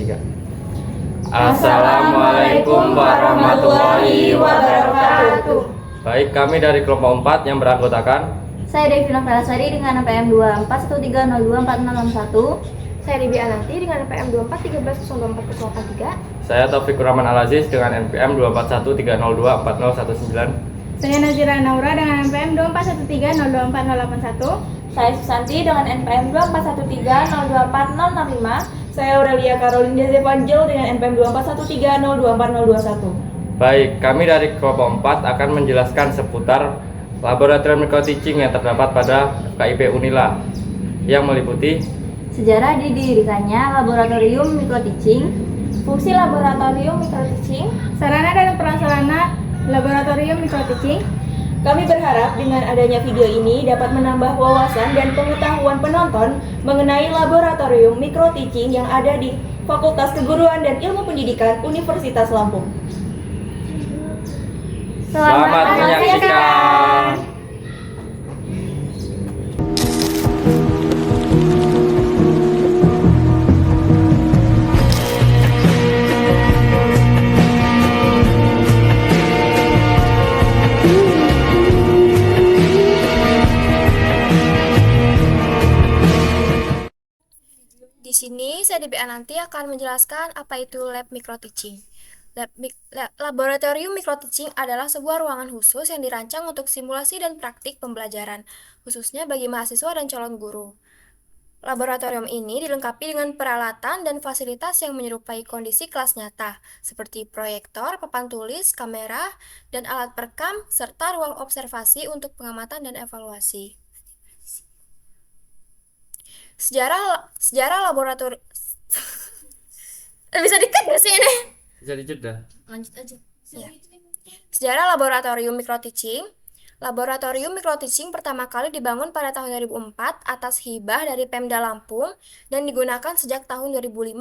3. Assalamualaikum warahmatullahi wabarakatuh. Baik, kami dari kelompok 4 yang beranggotakan Saya Devi Novelasari dengan NPM 2413024061. Saya Ribi Ananti dengan NPM 2413024083. saya Taufikur Rahman Al-Aziz dengan NPM 2413024019. Saya Nazira Naura dengan NPM 2413024081. Saya Susanti dengan NPM 2413024065. Saya Aurelia Caroline Zevanjel dengan NPM 2413024021. Baik, kami dari kelompok 4 akan menjelaskan seputar laboratorium microteaching yang terdapat pada FKIP Unila yang meliputi Sejarah didirikannya Laboratorium Microteaching, Fungsi laboratorium microteaching. Sarana dan prasarana laboratorium microteaching. Kami berharap dengan adanya video ini dapat menambah wawasan dan pengetahuan penonton mengenai laboratorium microteaching yang ada di Fakultas Keguruan dan Ilmu Pendidikan Universitas Lampung. Selamat menyaksikan. Di sini saya Debi Ananti akan menjelaskan apa itu lab microteaching. Laboratorium microteaching adalah sebuah ruangan khusus yang dirancang untuk simulasi dan praktik pembelajaran, khususnya bagi mahasiswa dan calon guru. Laboratorium ini dilengkapi dengan peralatan dan fasilitas yang menyerupai kondisi kelas nyata, seperti proyektor, papan tulis, kamera, dan alat perekam, serta ruang observasi untuk pengamatan dan evaluasi. Sejarah laboratorium bisa dikat gak sih ini? Bisa dijeda. Lanjut aja. Ya. Sejarah laboratorium microteaching. Laboratorium microteaching pertama kali dibangun pada tahun 2004 atas hibah dari Pemda Lampung dan digunakan sejak tahun 2005.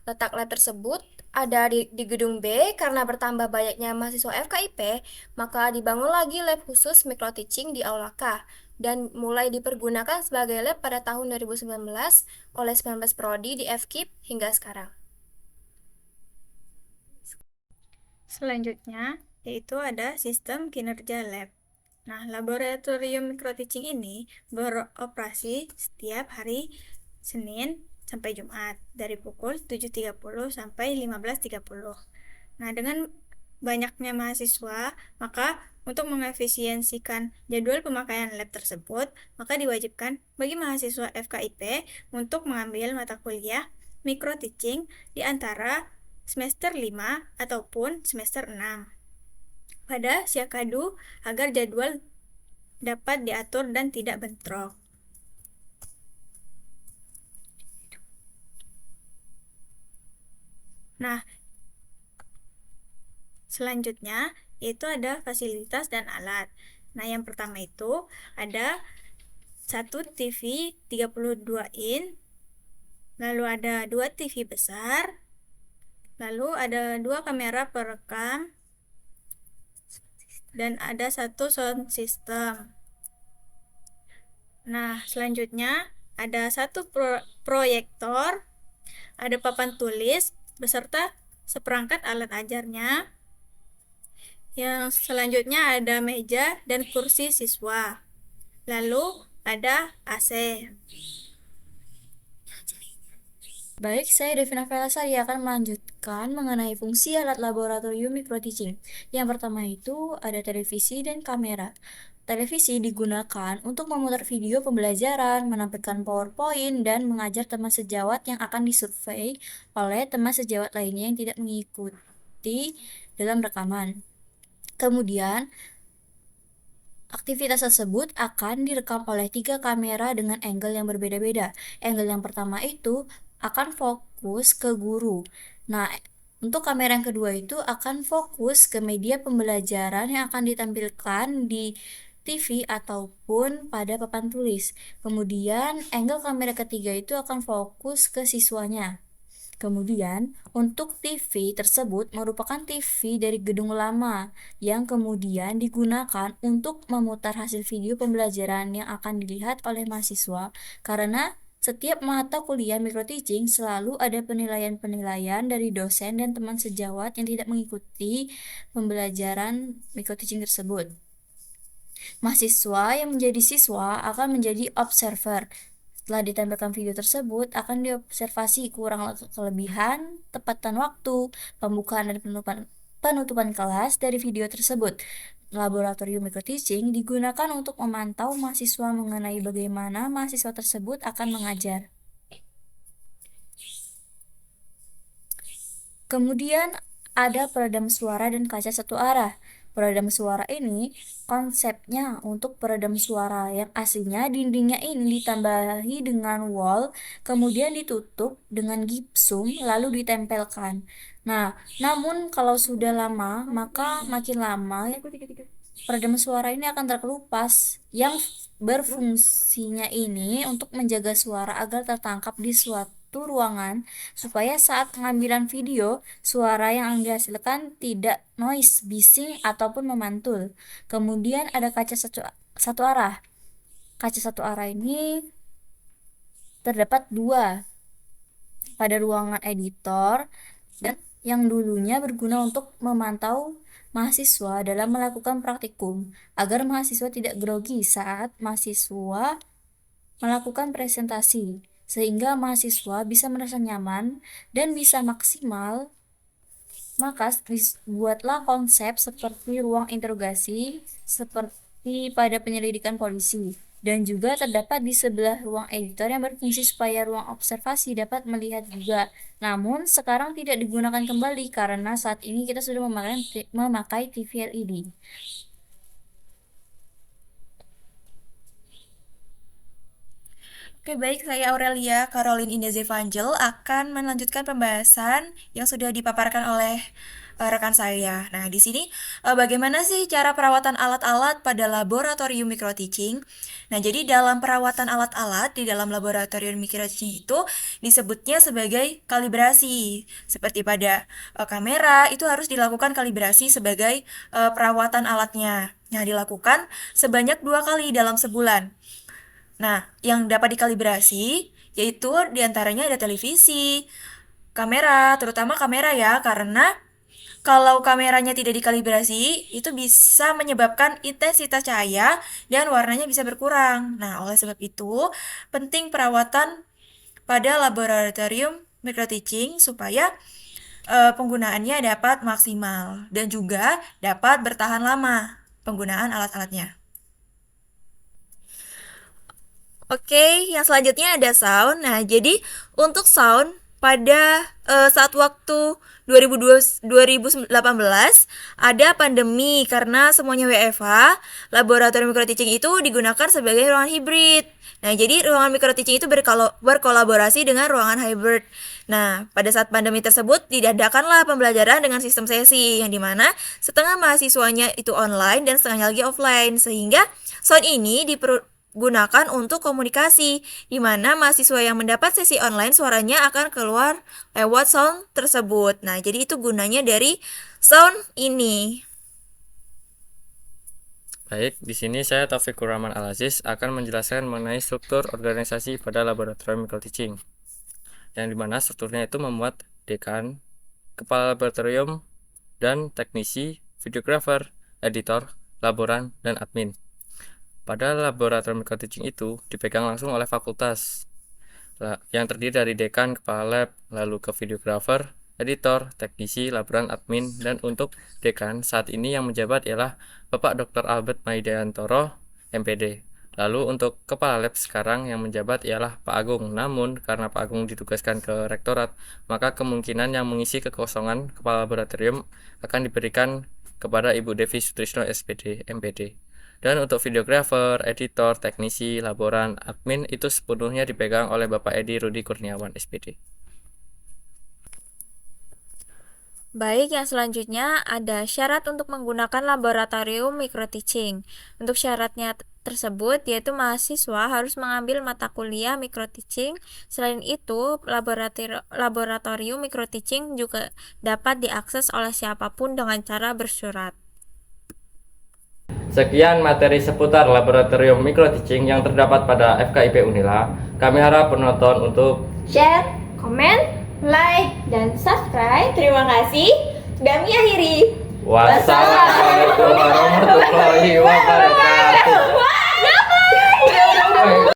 Letak lab tersebut ada di gedung B. Karena bertambah banyaknya mahasiswa FKIP, maka dibangun lagi lab khusus microteaching di Aula K dan mulai dipergunakan sebagai lab pada tahun 2019 oleh 19 prodi di FKIP hingga sekarang. Selanjutnya, yaitu ada sistem kinerja lab. Nah, laboratorium microteaching ini beroperasi setiap hari Senin sampai Jumat dari pukul 7.30 sampai 15.30. Nah, dengan banyaknya mahasiswa, maka untuk mengefisiensikan jadwal pemakaian lab tersebut, maka diwajibkan bagi mahasiswa FKIP untuk mengambil mata kuliah microteaching di antara semester 5 ataupun semester 6 pada Syakadu agar jadwal dapat diatur dan tidak bentrok. Nah, selanjutnya yaitu ada fasilitas dan alat. Nah, yang pertama itu ada satu TV 32 in, lalu ada 2 TV besar, lalu ada 2 kamera perekam, dan ada 1 sound system. Nah, selanjutnya ada 1 proyektor, ada papan tulis beserta seperangkat alat ajarnya. Yang selanjutnya ada meja dan kursi siswa. Lalu ada AC. Baik, saya Devina Velasari akan melanjutkan mengenai fungsi alat laboratorium microteaching. Yang pertama itu ada televisi dan kamera. Televisi digunakan untuk memutar video pembelajaran, menampilkan PowerPoint, dan mengajar teman sejawat yang akan disurvei oleh teman sejawat lainnya yang tidak mengikuti dalam rekaman. Kemudian, aktivitas tersebut akan direkam oleh 3 kamera dengan angle yang berbeda-beda. Angle yang pertama itu akan fokus ke guru. Nah, untuk kamera yang kedua itu akan fokus ke media pembelajaran yang akan ditampilkan di TV ataupun pada papan tulis. Kemudian, angle kamera ketiga itu akan fokus ke siswanya. Kemudian, untuk TV tersebut merupakan TV dari gedung lama yang kemudian digunakan untuk memutar hasil video pembelajaran yang akan dilihat oleh mahasiswa karena Setiap mata kuliah microteaching selalu ada penilaian-penilaian dari dosen dan teman sejawat yang tidak mengikuti pembelajaran microteaching tersebut. Mahasiswa yang menjadi siswa akan menjadi observer. Setelah ditempelkan video tersebut, akan diobservasi kurang kelebihan, tepatan waktu, pembukaan dan penutupan kelas dari video tersebut. Laboratorium microteaching digunakan untuk memantau mahasiswa mengenai bagaimana mahasiswa tersebut akan mengajar. Kemudian ada peredam suara dan kaca satu arah. Peredam suara ini konsepnya untuk peredam suara yang aslinya dindingnya ini ditambahi dengan wall, kemudian ditutup dengan gipsum lalu ditempelkan. Nah, namun kalau sudah lama, maka makin lama peredam suara ini akan terkelupas yang berfungsinya ini untuk menjaga suara agar tertangkap di suatu ruangan supaya saat pengambilan video suara yang dihasilkan tidak noise, bising ataupun memantul. Kemudian ada kaca satu arah. Kaca satu arah ini terdapat dua pada ruangan editor dan yang dulunya berguna untuk memantau mahasiswa dalam melakukan praktikum agar mahasiswa tidak grogi saat mahasiswa melakukan presentasi sehingga mahasiswa bisa merasa nyaman dan bisa maksimal. Maka buatlah konsep seperti ruang interogasi seperti pada penyelidikan polisi dan juga terdapat di sebelah ruang editor yang berfungsi supaya ruang observasi dapat melihat juga. Namun sekarang tidak digunakan kembali karena saat ini kita sudah memakai TV LED. Oke, baik, saya Aurelia Caroline Indah Zevangel akan melanjutkan pembahasan yang sudah dipaparkan oleh rekan saya. Nah, di sini bagaimana sih cara perawatan alat-alat pada laboratorium microteaching? Nah, jadi dalam perawatan alat-alat di dalam laboratorium microteaching itu disebutnya sebagai kalibrasi. Seperti pada kamera itu harus dilakukan kalibrasi sebagai perawatan alatnya. Nah, dilakukan sebanyak 2 kali dalam sebulan. Nah, yang dapat dikalibrasi yaitu diantaranya ada televisi, kamera, terutama kamera ya, karena kalau kameranya tidak dikalibrasi, itu bisa menyebabkan intensitas cahaya dan warnanya bisa berkurang. Nah, oleh sebab itu, penting perawatan pada laboratorium microteaching supaya penggunaannya dapat maksimal dan juga dapat bertahan lama penggunaan alat-alatnya. Oke, yang selanjutnya ada sound. Nah, jadi untuk sound pada saat waktu 2018 ada pandemi karena semuanya WFH, laboratorium microteaching itu digunakan sebagai ruangan hibrid. Nah, jadi ruangan microteaching itu berkolaborasi dengan ruangan hybrid. Nah, pada saat pandemi tersebut diadakanlah pembelajaran dengan sistem sesi yang dimana setengah mahasiswanya itu online dan setengahnya lagi offline, sehingga sound ini gunakan untuk komunikasi, di mana mahasiswa yang mendapat sesi online suaranya akan keluar lewat sound tersebut. Nah, jadi itu gunanya dari sound ini. Baik, di sini saya Taufikur Rahman Al-Aziz akan menjelaskan mengenai struktur organisasi pada laboratorium microteaching. Yang dimana strukturnya itu memuat dekan, kepala laboratorium, dan teknisi, videografer, editor, laboran, dan admin. Pada laboratorium microteaching itu dipegang langsung oleh fakultas yang terdiri dari dekan, kepala lab, lalu ke videografer, editor, teknisi, laboran, admin, dan untuk dekan saat ini yang menjabat ialah Bapak Dr. Albert Maidayantoro, MPD. Lalu untuk kepala lab sekarang yang menjabat ialah Pak Agung. Namun karena Pak Agung ditugaskan ke rektorat, maka kemungkinan yang mengisi kekosongan kepala laboratorium akan diberikan kepada Ibu Devi Sutrisno, SPD, MPD. Dan untuk videografer, editor, teknisi, laboran, admin itu sepenuhnya dipegang oleh Bapak Edi Rudi Kurniawan, SPD. Baik, yang selanjutnya ada syarat untuk menggunakan laboratorium microteaching. Untuk syaratnya tersebut yaitu mahasiswa harus mengambil mata kuliah microteaching. Selain itu, laboratorium microteaching juga dapat diakses oleh siapapun dengan cara bersurat. Sekian materi seputar laboratorium microteaching yang terdapat pada FKIP Unila. Kami harap penonton untuk Share, komen, like, dan subscribe. Terima kasih. Kami akhiri. wassalamualaikum warahmatullahi wabarakatuh.